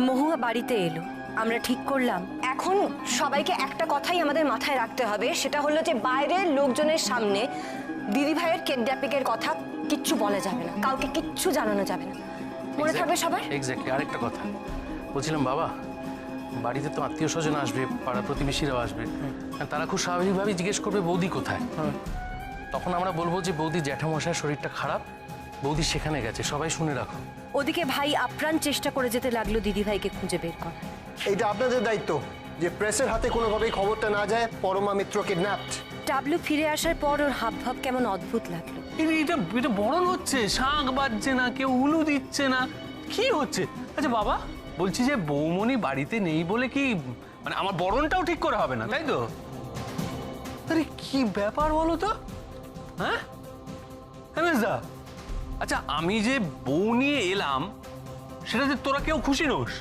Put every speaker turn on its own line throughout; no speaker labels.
মহুয়া বাড়িতে এলো, আমরা ঠিক করলাম এখন সবাইকে একটা কথাই আমাদের মাথায় রাখতে হবে, সেটা হলো যে বাইরের লোকজনের সামনে দিদি ভাইয়ের কিডন্যাপিং এর কথা কিচ্ছু বলা যাবে না, কাউকে কিচ্ছু জানানো যাবে না। মনে থাকবে সবার?
এক্স্যাক্টলি। আরেকটা কথা বলছিলাম, বাবা বাড়িতে তো আত্মীয় স্বজন আসবে, পাড়া প্রতিবেশীরাও আসবে, তারা খুব স্বাভাবিকভাবেই জিজ্ঞেস করবে বৌদি কোথায়। তখন আমরা বলবো যে বৌদি জ্যাঠামশার শরীরটা খারাপ, বৌদি সেখানে গেছে, সবাই শুনে রাখো।
ওদিকে ভাই আপ্রাণ চেষ্টা করে যেতে লাগলো দিদি ভাইকে খুঁজে বের করা।
এইটা আপনাদের দায়িত্ব যে প্রেসের হাতে কোনোভাবেই খবরটা না যায় পরমা মিত্র কিডন্যাপড।
টাবলু ফিরে আসার পর ওর হাবভাব কেমন অদ্ভুত লাগলো।
এটা বরণ হচ্ছে, শাঁখ বাজছে না, কেউ উলু দিচ্ছে না, কি হচ্ছে? আচ্ছা বাবা, বলছি যে বৌমনি বাড়িতে নেই বলে কি মানে আমার বরণটাও ঠিক করে হবে না, তাই তো? আরে কি ব্যাপার বলো তো, হ্যাঁ দা? আচ্ছা আমি যে বউ নিয়ে এলাম সেটাতে তোরা কেউ খুশি নোস?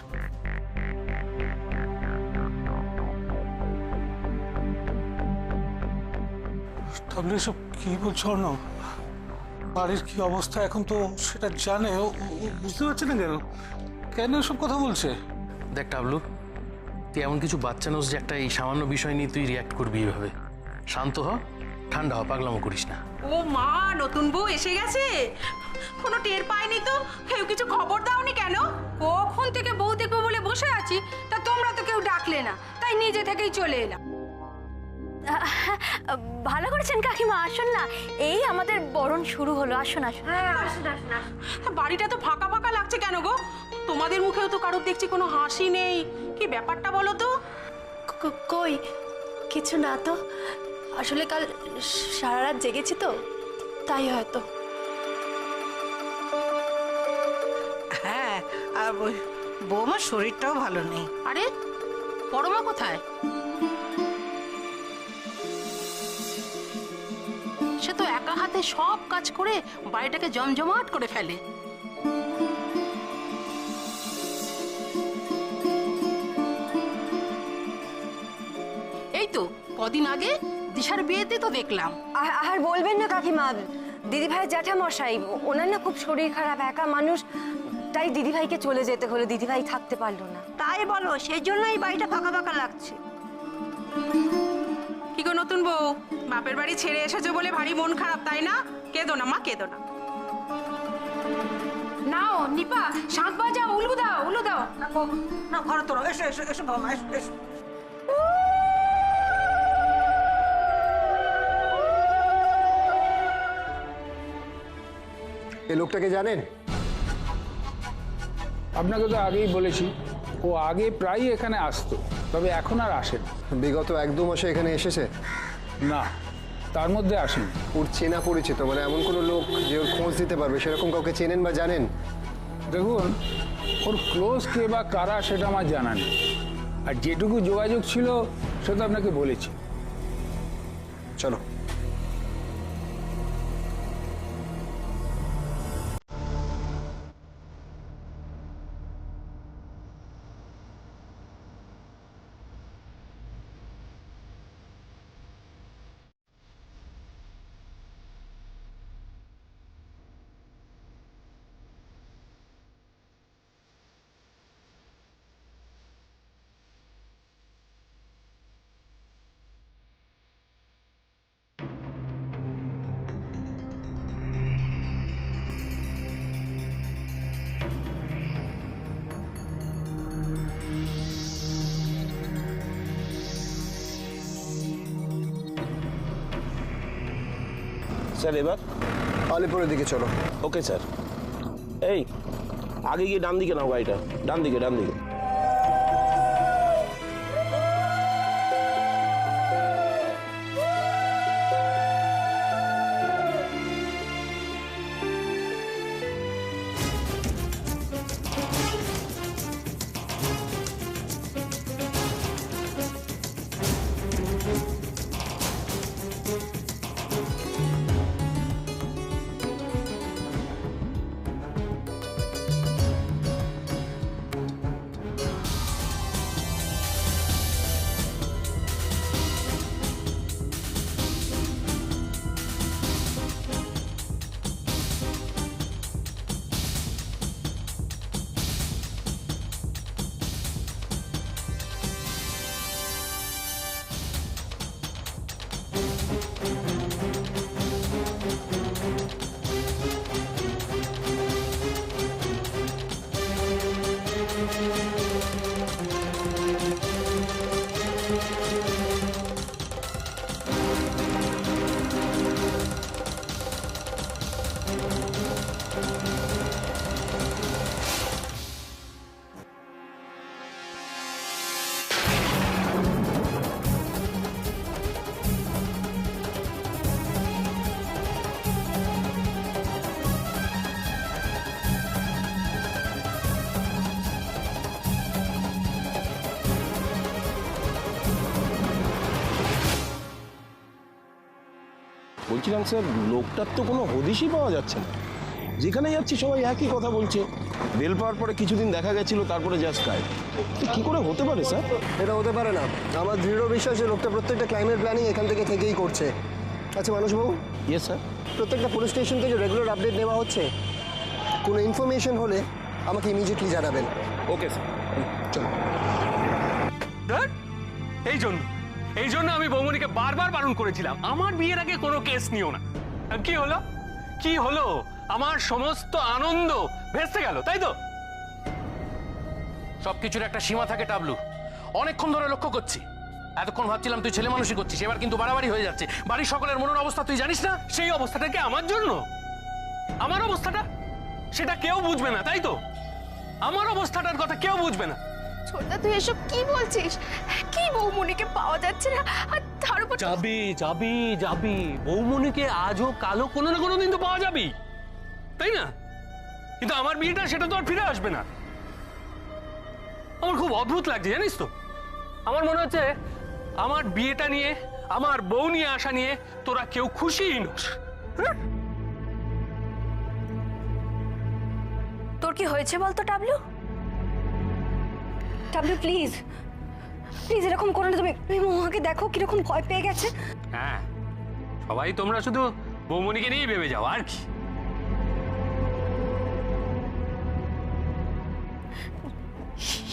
তাহলে এসব কি বলছো অর্ণব? বাড়ির কি অবস্থা এখন তো সেটা জানে, ও বুঝতে পারছে না কেন কেন এসব কথা বলছে?
দেখ টাবলু, তুই এমন কিছু বাচ্চা নোস যে একটা এই সামান্য বিষয় নিয়ে তুই রিয়াক্ট করবি এইভাবে। শান্ত হ, ঠান্ডা হ, পাগলামো করিস না।
ও মা, নতুন বউ এসে গেছে, কোনো টের পাইনি তো? কেউ কিছু খবর দাওনি কেন?
কখন থেকে বউ দেখবো বলে বসে আছি, তা তোমরা তো কেউ ডাকলে না, তাই নিজে থেকেই চলে এলাম।
ভালো করেছেন কাকিমা, আসুন না, এই আমাদের বরণ শুরু হলো, আসুন আসুন।
বাড়িটা তো ফাঁকা ফাঁকা লাগছে কেন গো? তোমাদের মুখেও তো কারোর দেখছি কোনো হাসি নেই, কি ব্যাপারটা বলো তো?
কই কিছু না তো, আসলে কাল সারা রাত জেগেছি তো, তাই হয়তো।
হ্যাঁ, আর বৌমার শরীরটাও ভালো নেই।
আরে পরমা কোথায়? সে তো একা হাতে সব কাজ করে বাড়িটাকে জমজমাট করে ফেলে। এই তো কদিন আগে দিশার বিয়েতে তো দেখলাম।
আর বলবেন না কাকিমা, দিদি ভাইয়ের জ্যাঠামশাই, ওনার না খুব শরীর খারাপ, একা মানুষ, তাই দিদি ভাইকে চলে যেতে হলো, দিদি ভাই থাকতে পারলো না।
তাই বলো, সেই জন্যই বাড়িটা ফাঁকা ফাঁকা লাগছে।
কি গো নতুন বউ, বাপের বাড়ি ছেড়ে এসেছো বলে ভারী মন খারাপ তাই না? কেঁদো না মা, কেঁদো না।
নাও নিপা, শাঁখ বাজাও, উলু দাও, উলু দাও।
না ঘরে তোরা এসো এসো এসো বাবা, এসো এসো।
এই লোকটাকে জানেন?
আপনাকে তো আগেই বলেছি, ও আগে প্রায়ই এখানে আসতো, তবে এখন আর আসে না।
বিগত 1-2 মাসে এখানে এসেছে?
না, তার মধ্যে আসেনি।
ওর চেনা পরিচিত মানে এমন কোনো লোক যে ওর খোঁজ দিতে পারবে সেরকম কাউকে চেনেন বা জানেন?
দেখুন, ওর ক্লোজ কে বা কারা সেটা আমার জানা নেই, আর যেটুকু যোগাযোগ ছিল সেটা আপনাকে বলেছি।
চলো।
স্যার এবার
আলিপুরের দিকে চলো।
Okay sir. এই আগে গিয়ে ডান দিকে নাও গাড়িটা, ডান দিকে ডান দিকে। বলছিলাম স্যার, লোকটার তো কোনো হদিশই পাওয়া যাচ্ছে না। যেখানে যাচ্ছি সবাই একই কথা বলছে। বেল পাওয়ার পরে কিছুদিন দেখা গেছিল, তারপরে জাস্ট গায়েব। কি করে হতে পারে স্যার?
এটা হতে পারে না। আমার দৃঢ় বিশ্বাস যে লোকটা প্রত্যেকটা ক্লাইমেট প্ল্যানিং এখান থেকেই করছে। আচ্ছা মানুষবাবু,
ইয়েস স্যার।
প্রত্যেকটা পুলিশ স্টেশন থেকে রেগুলার আপডেট নেওয়া হচ্ছে। কোনো ইনফরমেশন হলে আমাকে ইমিডিয়েটলি জানাবেন।
ওকে স্যার, চলো।
ধ্যাৎ, এই জন্য আমি বৌমনিকে বারবার বারণ করেছিলাম আমার বিয়ের আগে কোনো কেস নিও না। আর কি হলো আমার সমস্ত আনন্দ ভেস্তে গেল, তাই তো?
সবকিছুর একটা সীমা থাকে টাবলু। অনেকক্ষণ ধরে লক্ষ্য করছি। এতক্ষণ ভাবছিলাম তুই ছেলে মানুষই করছিস, এবার কিন্তু বাড়াবাড়ি হয়ে যাচ্ছে। বাড়ির সকলের মনের অবস্থা তুই জানিস না?
সেই অবস্থাটা কি আমার জন্য? আমার অবস্থাটা সেটা কেউ বুঝবে না, তাই তো? আমার অবস্থাটার কথা কেউ বুঝবে না।
ছোটদা তুই এসব কি বলছিস? কি বৌমনিকে পাওয়া যাচ্ছে না, আর তার উপর
যাবি বৌমনিকে আজও কালো কোনো না কোনো দিন তো পাওয়া যাবি, তাই না? কিন্তু আমার বিয়েটা সেটা তো আর ফিরে আসবে না। আমার খুব অদ্ভুত লাগছে জানিস তো। আমার মনে হচ্ছে আমার বিয়েটা নিয়ে, আমার বউ নিয়ে আসা নিয়ে তোরা কেউ খুশিই নোস।
তোর কি হয়েছে বলতো টাবলু? টাবলু প্লিজ এরকম করো না। তুমি মহুয়াকে দেখো কিরকম ভয় পেয়ে গেছে।
হ্যাঁ, সবাই তোমরা শুধু বৌমনিকে নিয়েই ভেবে যাও, আর কি।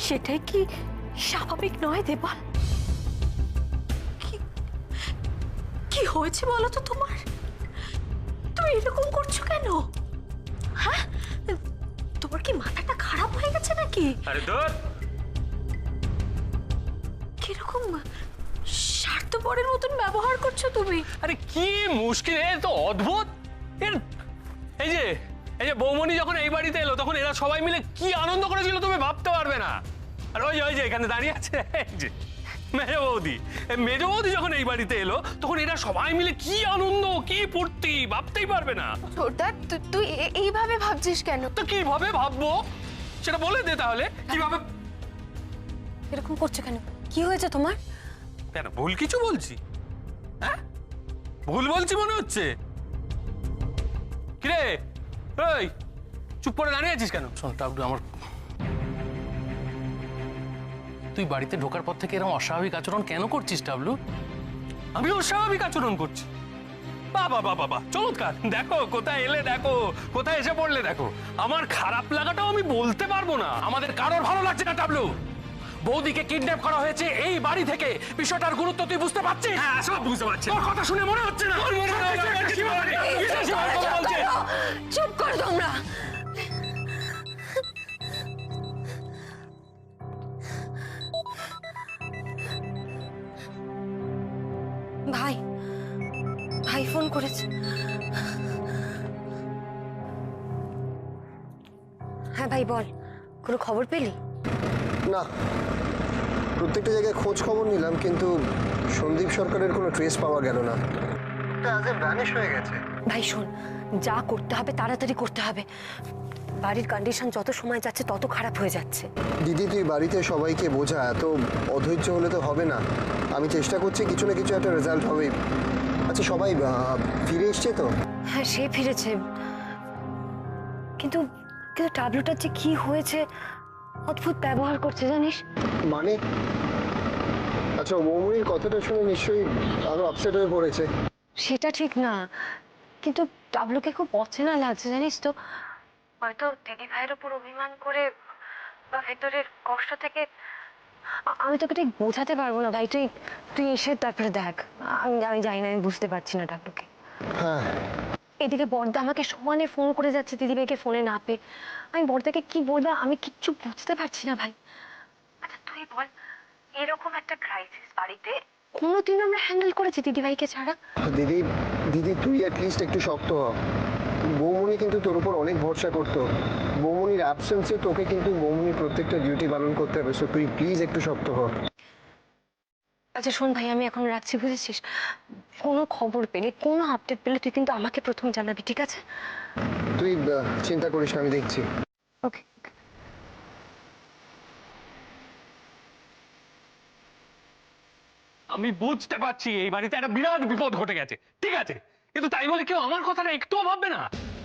সেটাই কি স্বাভাবিক নয় দেবাল? কি হয়েছে বলো তো তোমার? তুমি এরকম করছো কেন? হ্যাঁ, তোমার কি মাথাটা খারাপ হয়ে গেছে নাকি?
আরে ধুর,
কিরকম স্বার্থপরের মতন ব্যবহার করছো তুমি?
আরে কি মুশকিল, এ তো অদ্ভুত। এই যে বৌমনি যখন এই বাড়িতে এলো তখন এরা সবাই মিলে কি আনন্দ করেছিল তুমি ভাবতে পারবে না। আর ওই যে এখানে দাঁড়িয়ে আছে মেজ বৌদি যখন এই বাড়িতে এলো তখন এরা সবাই মিলে কি আনন্দ, কি ফুর্তি, ভাবতেই পারবে না।
ছোটদা তুই এইভাবে ভাবছিস কেন?
তো কিভাবে ভাববো সেটা বলে দে তাহলে। কিভাবে
এরকম করছো কেন? কি হয়েছে তোমার?
কেন ভুল কিছু বলছি? হ্যাঁ, ভুল বলছি মনে হচ্ছে? কিরে, এই চুপ করে দাঁড়িয়ে আছিস কেন?
শোন টাবলু, তুই বাড়িতে ঢোকার পর থেকে এরকম অস্বাভাবিক আচরণ কেন করছিস টাবলু?
আমি অস্বাভাবিক আচরণ করছি? বাবা চমৎকার। দেখো কোথায় এলে, দেখো কোথায় এসে পড়লে, দেখো আমার খারাপ লাগাটাও আমি বলতে পারবো না।
আমাদের কারোর ভালো লাগছে না টাবলু। বৌদিকে কিডন্যাপ করা হয়েছে এই বাড়ি থেকে। বিষয়টার গুরুত্ব তুই বুঝতে পারছিস?
হ্যাঁ, সব বুঝতে পারছি।
তোর কথা শুনে মনে হচ্ছে না।
চুপ কর তোমরা। ভাই ফোন করেছে। হ্যাঁ ভাই বল, কোনো খবর পেলি?
না, প্রত্যেকটা জায়গায় খোঁজ খবর নিলাম, কিন্তু সন্দীপ সরকারের কোনো ট্রেস পাওয়া গেল না। ভ্যানিশ হয়ে গেছে।
ভাই শোন, যা করতে হবে তাড়াতাড়ি করতে হবে। বাড়ির কন্ডিশন যত সময় যাচ্ছে তত খারাপ হয়ে যাচ্ছে।
দিদি তুই বাড়িতে সবাইকে বোঝা, এত অধৈর্য হলে তো হবে না। আমি চেষ্টা করছি, কিছু না কিছু একটা রেজাল্ট হবেই। আচ্ছা সবাই ফিরে এসছে তো?
হ্যাঁ সে ফিরেছে, কিন্তু টাবলুটার যে কি হয়েছে, অদ্ভুত ব্যবহার করছে জানিস।
মানে আচ্ছা, মৌমনির কথাটা শুনে নিশ্চয়ই আরো আপসেট হয়ে পড়েছে।
সেটা ঠিক না, কিন্তু টাবলুকে খুব অচেনা লাগছে জানিস তো। হয়তো দিদি ভাইয়ের উপর অভিমান করে বা ভেতরের কষ্ট থেকে। আমি তোকে ঠিক বোঝাতে পারবো না ভাই, তুই এসে তারপরে দেখ। আমি জানি না, আমি বুঝতে পারছি না টাবলুকে।
হ্যাঁ,
এদিকে বড়দা আমাকে সমানে ফোন করে যাচ্ছে দিদিভাইকে ফোনে না পেয়ে। আমি বড়দাকে কি বলবো আমি কিচ্ছু বুঝতে পারছি না ভাই। আচ্ছা তুই বল, এরকম একটা ক্রাইসিস বাড়িতে কোনোদিন আমরা হ্যান্ডেল করেছি দিদিভাইকে ছাড়া?
দিদি তুই অ্যাটলিস্ট একটু শক্ত হ। বৌমনি বৌমনি কিন্তু তোর উপর অনেক ভরসা করতো। বৌমনির অ্যাবসেন্সে তোকে কিন্তু বৌমনির প্রত্যেকটা ডিউটি পালন করতে হবে, সো তুই প্লিজ একটু শক্ত হ।
আচ্ছা শোন ভাই, আমি এখন রাখছি, বুঝেছিস? কোনো খবর পেলে, কোনো আপডেট পেলে তুই কিন্তু আমাকে প্রথম জানাবি, ঠিক আছে?
তুই চিন্তা করিস না, আমি দেখছি।
ওকে।
আমি বুঝতে পারছি এই বাড়িতে একটা বিরাট বিপদ ঘটে গেছে, ঠিক আছে, কিন্তু তাই বলে কেউ আমার কথাটা একটুও ভাববে না।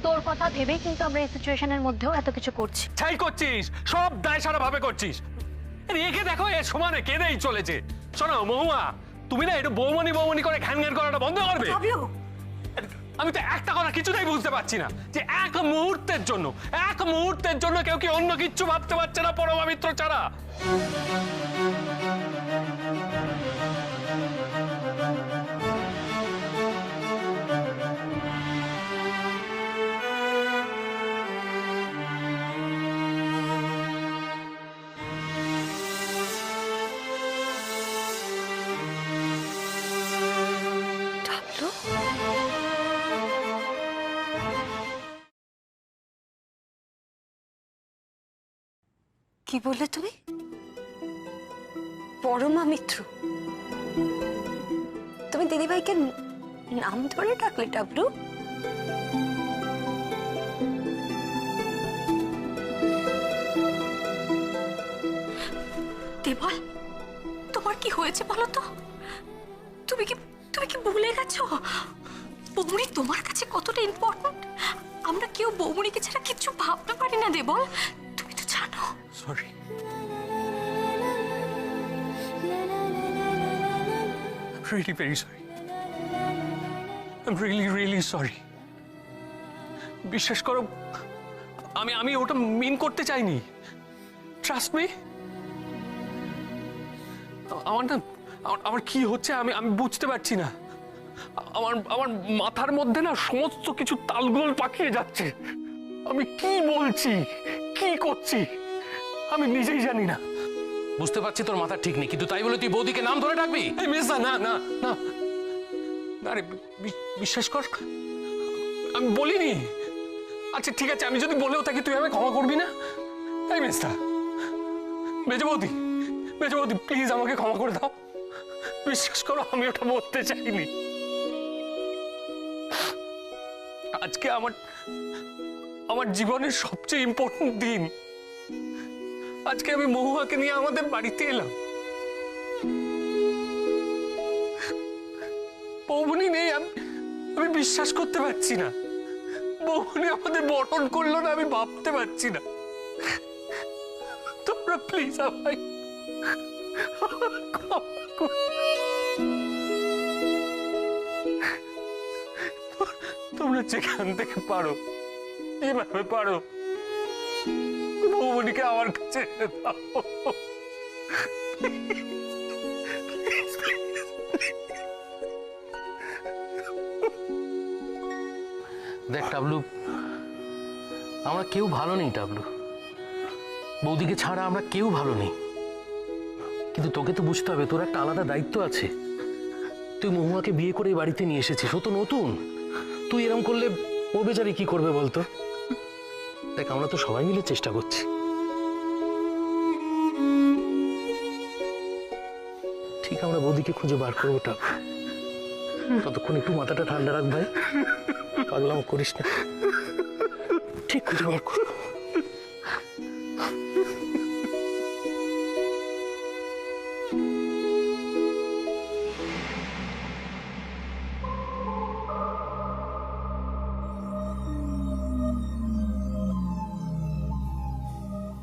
তোর কথা ভেবেই কিন্তু আমরা এই সিচুয়েশনের মধ্যেও এত কিছু করছি।
ছাই করছিস, সব দায় সারা ভাবে করছিস। একে দেখো এ সমানে কেঁদেই চলেছে। শোনো মহুয়া, তুমি না একটু বৌমনি বৌমনি করে ঘ্যান ঘ্যান করাটা বন্ধ করবে। আমি তো একটা কথা কিছুতেই বুঝতে পারছি না যে এক মুহূর্তের জন্য কেউ কি অন্য কিচ্ছু ভাবতে পারছে না পরমামিত্র ছাড়া।
কি বললে তুমি? পরমা মিত্র? তুমি দিদিভাইকে নাম ধরে ডাকলে ডাবলু?
দেবল, তোমার কি হয়েছে বলো তো? তুমি কি ভুলে গেছো বৌমনি তোমার কাছে কতটা ইম্পর্টেন্ট? আমরা কেউ বৌমনিকে ছাড়া কিচ্ছু ভাবতে পারি না দেবল, তুমি তো জানো।
Sorry, really very sorry. I'm really sorry. বিশ্বাস করো, আমি ওটা মিন করতে চাইনি। Trust me. আমার কি হচ্ছে আমি বুঝতে পারছি না। আমার মাথার মধ্যে না সমস্ত কিছু তালগোল পাকিয়ে যাচ্ছে। আমি কি বলছি, কি করছি, আমি নিজেই জানি না।
বুঝতে পারছি তোর মাথা ঠিক নেই, কিন্তু তাই বলে তুই বৌদিকে নাম ধরে ডাকবি?
না না না, আরে বিশ্বাস কর, আমি বলিনি। আচ্ছা ঠিক আছে, আমি যদি বলেও থাকি তুই আমায় ক্ষমা করবি না? তাই মেজদা, মেজো বৌদি প্লিজ আমাকে ক্ষমা করে দাও। বিশ্বাস করো, আমি ওটা বলতে চাইনি। আজকে আমার জীবনের সবচেয়ে ইম্পর্টেন্ট দিন। আজকে আমি মহুয়াকে নিয়ে আমাদের বাড়িতে এলাম। বৌমনি নেই, আমি বিশ্বাস করতে পারছি না। বৌমনি আমাদের বরণ করলো না, আমি ভাবতে পারছি না। তোমরা প্লিজ আমায় তোমরা যেখান থেকে পারো, যেভাবে পারো, বৌমনিকে আমার কাছে এনে দাও।
দেখ টাবলু, আমরা কেউ ভালো নেই টাবলু, বৌদিকে ছাড়া আমরা কেউ ভালো নেই। কিন্তু তোকে তো বুঝতে হবে, তোর একটা আলাদা দায়িত্ব আছে। তুই মহুয়াকে বিয়ে করে এই বাড়িতে নিয়ে এসেছিস, ও তো নতুন। তুই এরকম করলে ও বেচারি কি করবে বলতো? দেখ, আমরা তো সবাই মিলে চেষ্টা করছি। ঠিক আমরা বৌদিকে খুঁজে বার করবো টাবলু। ততক্ষণ একটু মাথাটা ঠান্ডা রাখ ভাই, পাগলাম করিস না। ঠিক খুঁজে বার করবো।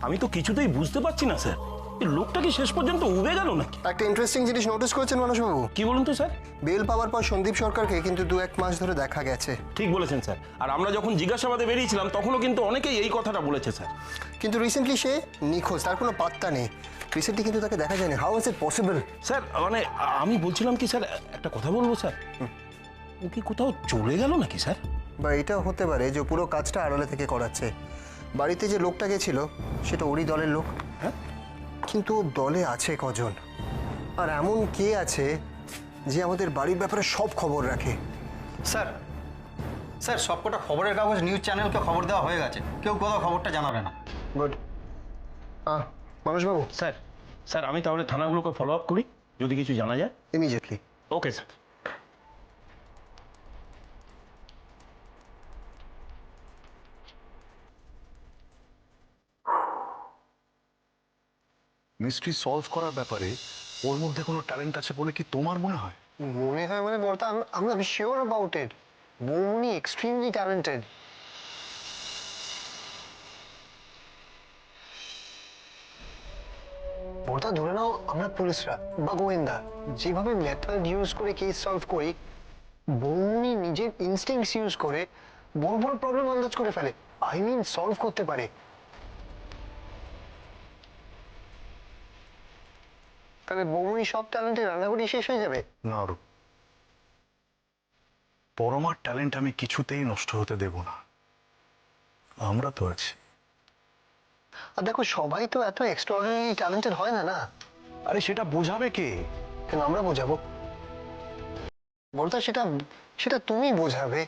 আমি তো কিছুতেই বুঝতে পারছি না স্যার, এই লোকটা কি শেষ পর্যন্ত উবে গেল নাকি?
একটা ইন্টারেস্টিং জিনিস নোটিস করেছেন মানসবাবু?
কি বলুন তো স্যার?
বেল পাওয়ার পর সন্দীপ সরকারকে কিন্তু 2-1 মাস ধরে দেখা গেছে।
ঠিক বলেছেন স্যার, আর আমরা যখন জিজ্ঞাসাবাদে বেরিয়েছিলাম তখনও কিন্তু অনেকেই এই কথাটা বলেছে স্যার।
কিন্তু রিসেন্টলি সে নিখোঁজ, তার কোনো পাত্তা নেই। রিসেন্টলি কিন্তু তাকে দেখা যায়নি। How is it possible?
Sir মানে আমি বলছিলাম কি স্যার, একটা কথা বলবো স্যার, ও কি কোথাও চলে গেল নাকি স্যার?
বা এটাও হতে পারে যে পুরো কাজটা আড়ালে থেকে করাচ্ছে। বাড়িতে যে লোকটা গেছিল সেটা ওরই দলের লোক।
হ্যাঁ,
কিন্তু দলে আছে কজন? আর এমন কে আছে যে আমাদের বাড়ির ব্যাপারে সব খবর রাখে?
স্যার, স্যার সবকটা খবরের কাগজ নিউজ চ্যানেলকে খবর দেওয়া হয়ে গেছে, কেউ কোথাও খবরটা জানাবে না।
গুড। মানসবাবু,
স্যার স্যার আমি তাহলে থানাগুলোকে ফলো আপ করি, যদি কিছু জানা যায়।
Immediately.
Okay sir.
Mystery solve করার ব্যাপারে ওর মধ্যে কোনো ট্যালেন্ট আছে বলে কি তোমার মনে হয়?
মনে হয় মানে বলতে আমি শিওর অ্যাবাউট ইট। বৌমনি এক্সট্রিমলি ট্যালেন্টেড। বলতা ধরে নাও আমরা পুলিশরা বা গোয়েন্দা যেভাবে মেথড ইউজ করে কেস সলভ করি, বৌমনি নিজের ইনস্টিংক্টস ইউজ করে বড় বড় প্রবলেম আন্দাজ করে ফেলে, আই মিন সলভ করতে পারে। তাহলে বৌমনি সব ট্যালেন্টের রান্নাঘুরি শেষ হয়ে যাবে?
না অরূপ, পরমার ট্যালেন্ট আমি কিছুতেই নষ্ট হতে দেব না। আমরা তো আছি।
আর দেখো সবাই তো এত এক্সট্রাঅর্ডিনারি ট্যালেন্টেড হয় না। না
আরে সেটা বোঝাবে কে?
কেন আমরা বোঝাবো? বলতা সেটা সেটা তুমি বোঝাবে।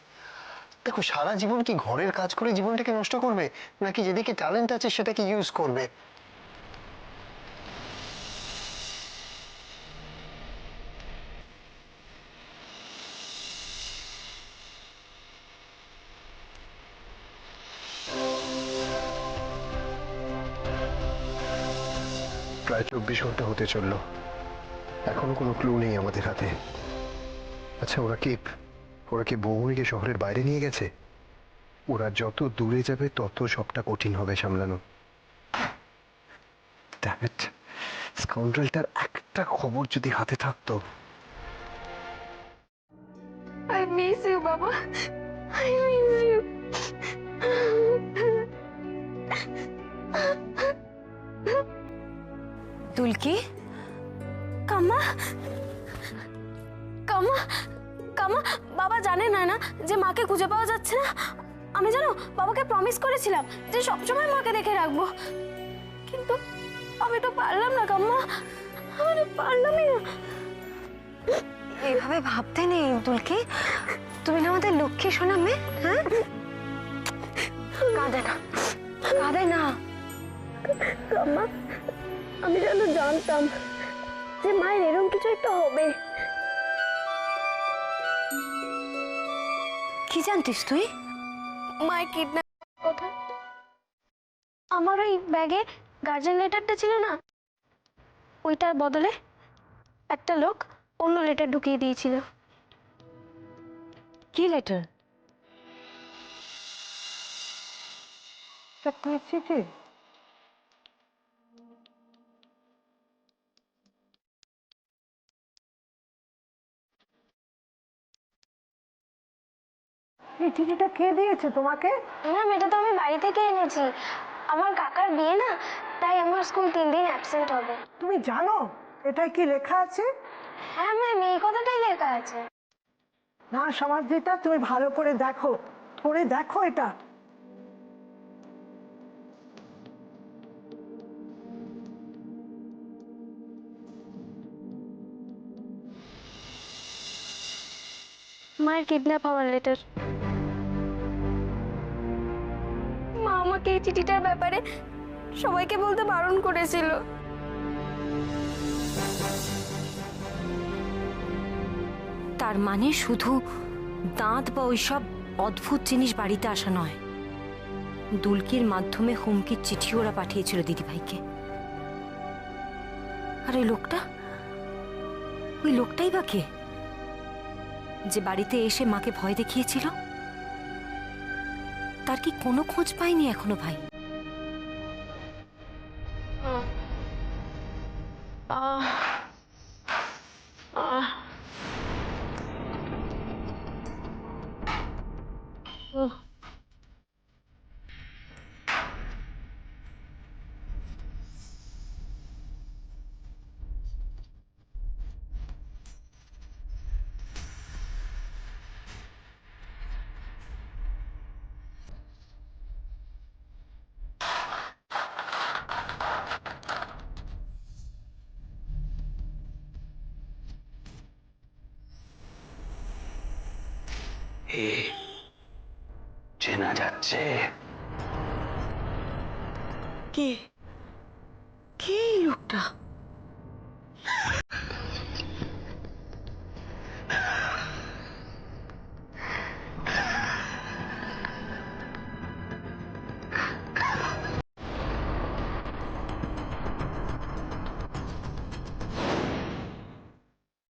দেখো সারা জীবন কি ঘরের কাজ করে জীবনটাকে নষ্ট করবে, নাকি যেদিকে ট্যালেন্ট আছে সেটাকে ইউজ করবে? প্রায় 24 ঘন্টা হতে চললো, এখনো কোনো ক্লু নেই আমাদের হাতে। আচ্ছা ওরা কি বৌমনিকে শহরের বাইরে নিয়ে গেছে? ওরা যত দূরে যাবে তত সবটা কঠিন হবে সামলানো। Damn it! স্কাউন্ডারটার একটা খবর যদি হাতে থাকতো।
I miss you, Baba. I miss you.
দুলকি,
কামা কামা কামা বাবা জানে না না যে মাকে খুঁজে পাওয়া যাচ্ছে না। আমি জানো বাবাকে প্রমিস করেছিলাম যে সবসময় মাকে দেখে রাখবো, কিন্তু আমি তো পারলাম না কাম্মা, আমি তো পারলামই না।
এভাবে ভাবতে নেই দুলকি, তুমি না আমাদের লক্ষ্মী শোনা মেয়ে। হ্যাঁ, কাঁদে না কাঁদে না।
কাম্মা আমি যেন জানতাম যে মায়ের এরকম কিছু একটা হবে।
কি জানতিস তুই?
মায়ের কিডন্যাপ কথা। আমার ওই ব্যাগে গার্জেন লেটারটা ছিল না, ওইটার বদলে একটা লোক অন্য লেটার ঢুকিয়ে দিয়েছিল।
কি লেটার?
এই চিঠিটা কে দিয়েছে তোমাকে?
ম্যাম এটা তো আমি বাড়ি থেকে এনেছি, আমার কাকার বিয়ে না, তাই আমার স্কুল 3 দিন অ্যাবসেন্ট হবে।
তুমি জানো এটাই কি লেখা আছে?
হ্যাঁ ম্যাম এই কথাটাই লেখা আছে।
না সমাধিতা, তুমি ভালো করে দেখো, পড়ে দেখো এটা।
মায়ের কিডন্যাপ হওয়ার লেটার। মা আমাকে এই চিঠিটার ব্যাপারে সবাইকে বলতে বারণ করেছিল।
তার মানে শুধু দাঁত বা ওইসব অদ্ভুত জিনিস বাড়িতে আসা নয়, দুলকির মাধ্যমে হুমকির চিঠি ওরা পাঠিয়েছিল দিদিভাইকে। আর ওই লোকটাই বা কে, যে বাড়িতে এসে মাকে ভয় দেখিয়েছিল? তার কি কোনো খোঁজ পায়নি এখনো ভাই?
চেনা যাচ্ছে।
কে কে এই লোকটা?